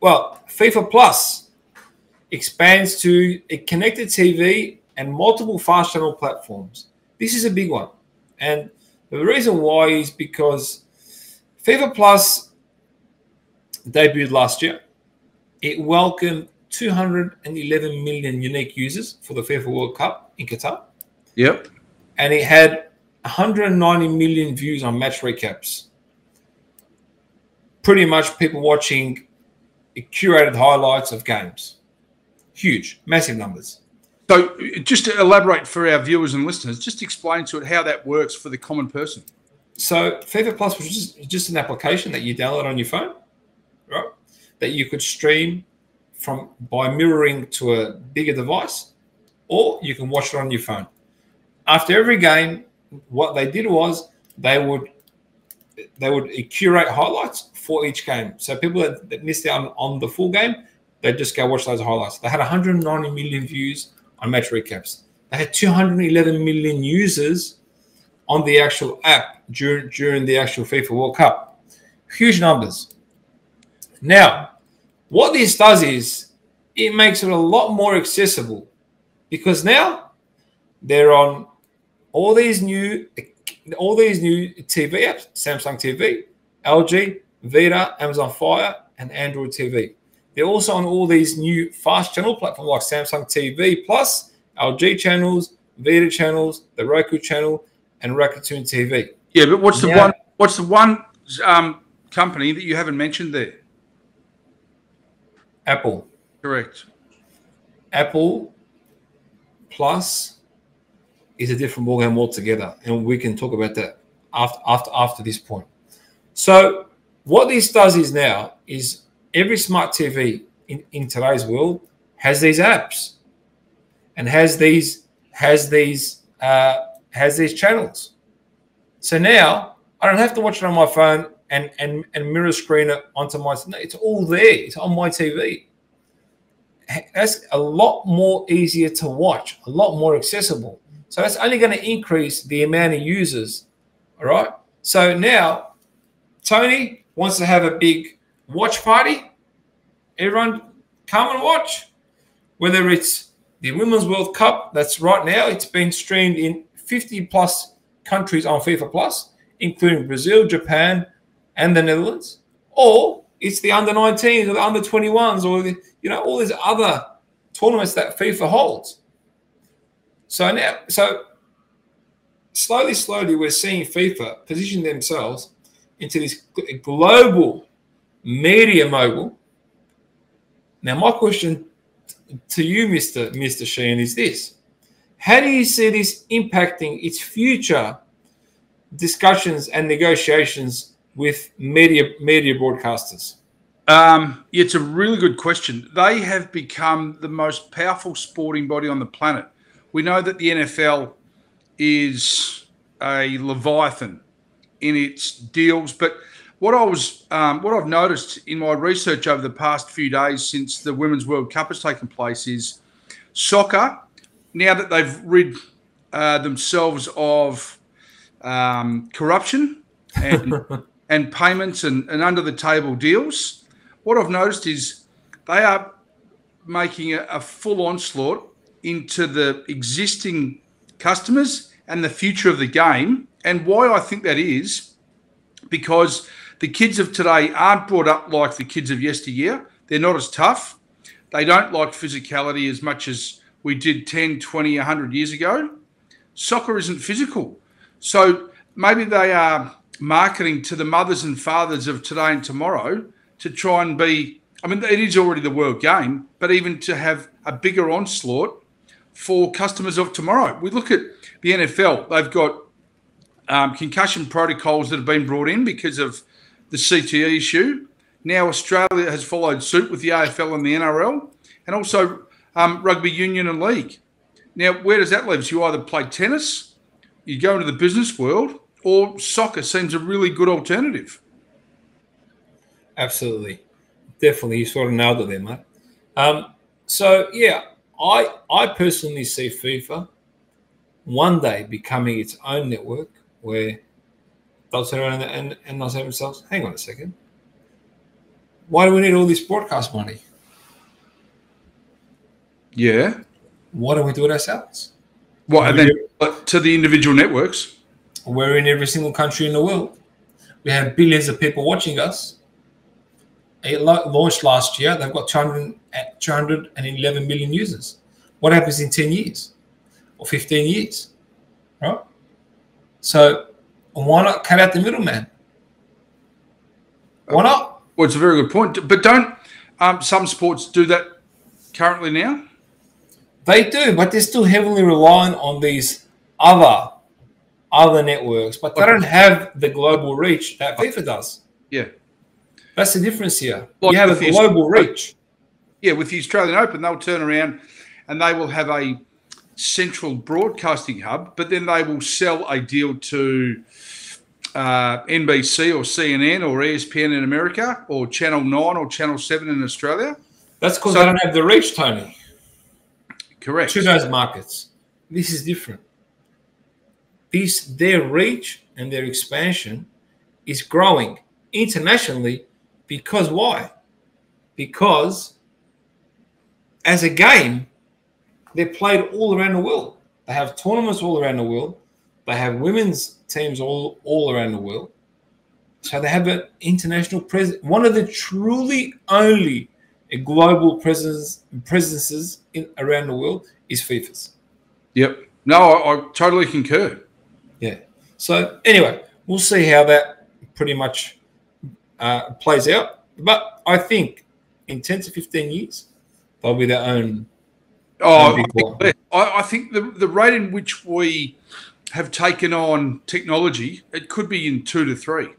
Well, FIFA Plus expands to a connected TV and multiple fast channel platforms. This is a big one. And the reason why is because FIFA Plus debuted last year. It welcomed 211 million unique users for the FIFA World Cup in Qatar. Yep. And it had 190 million views on match recaps. Pretty much people watching curated highlights of games. Huge, massive numbers. So just to elaborate for our viewers and listeners, just explain to it how that works for the common person. So FIFA Plus was just an application that you download on your phone, right? That you could stream from by mirroring to a bigger device, or you can watch it on your phone. After every game, what they did was they would curate highlights for each game. So people that missed out on the full game, they'd just go watch those highlights. They had 190 million views on match recaps. They had 211 million users on the actual app during the actual FIFA World Cup. Huge numbers. Now, what this does is it makes it a lot more accessible, because now they're on all these new TV apps: Samsung TV, LG, Vita, Amazon Fire, and Android TV. They're also on all these new fast channel platforms like Samsung TV Plus, LG channels, Vita channels, the Roku channel, and Rakuten TV. Yeah, but what's the one company that you haven't mentioned there? Apple. Correct. Apple Plus is a different ballgame altogether, and we can talk about that after this point. So what this does is now is every smart TV in today's world has these apps and has these channels. So now I don't have to watch it on my phone and mirror screen it onto my. No, it's all there. It's on my TV. That's a lot more easier to watch, a lot more accessible. So that's only going to increase the amount of users. All right. So now Tony wants to have a big watch party. Everyone come and watch. Whether it's the Women's World Cup, that's right now, it's been streamed in 50 plus countries on FIFA Plus, including Brazil, Japan, and the Netherlands. Or it's the under-19s or the under-21s, or the, all these other tournaments that FIFA holds. So now, slowly, we're seeing FIFA position themselves into this global media mogul. Now, my question to you, Mr. Sheehan, is this: how do you see this impacting its future discussions and negotiations with media broadcasters? It's a really good question. They have become the most powerful sporting body on the planet. We know that the NFL is a leviathan in its deals, but what I've noticed in my research over the past few days since the Women's World Cup has taken place is soccer, now that they've rid themselves of corruption and payments and under the table deals, what I've noticed is they are making a full onslaught into the existing customers and the future of the game. And why I think that is because the kids of today aren't brought up like the kids of yesteryear. They're not as tough. They don't like physicality as much as we did 10, 20, 100 years ago. Soccer isn't physical. So maybe they are marketing to the mothers and fathers of today and tomorrow to try and be, I mean, it is already the world game, but even to have a bigger onslaught for customers of tomorrow. We look at the NFL. They've got concussion protocols that have been brought in because of the CTE issue. Now Australia has followed suit with the AFL and the NRL, and also rugby union and league. Now, where does that leave us? You either play tennis, you go into the business world, or soccer seems a really good alternative. Absolutely. Definitely. You sort of nailed it there, mate. So, yeah, I personally see FIFA one day becoming its own network where they'll turn around and they'll say to themselves, hang on a second. Why do we need all this broadcast money? Yeah. Why don't we do it ourselves? Well, and then to the individual networks. We're in every single country in the world. We have billions of people watching us. It launched last year. They've got 211 million users. What happens in 10 years or 15 years? Right? So why not cut out the middleman? Why not? Well, it's a very good point. But don't some sports do that currently now? They do, but they're still heavily reliant on these other networks, but they don't have the global reach that FIFA does. Yeah. That's the difference here. Like you have a global reach. Yeah, with the Australian Open, they'll turn around and they will have a central broadcasting hub, but then they will sell a deal to NBC or CNN or ESPN in America or Channel 9 or Channel 7 in Australia. That's because they don't have the reach, Tony. Correct. To those markets. This is different. Their reach and their expansion is growing internationally because why? Because as a game, they're played all around the world. They have tournaments all around the world. They have women's teams all around the world. So they have an international presence. One of the truly only global presences around the world is FIFA's. Yep. No, I totally concur. Yeah. So anyway, we'll see how that pretty much plays out. But I think in 10 to 15 years, they'll be their own. I think the rate in which we have taken on technology, it could be in 2 to 3.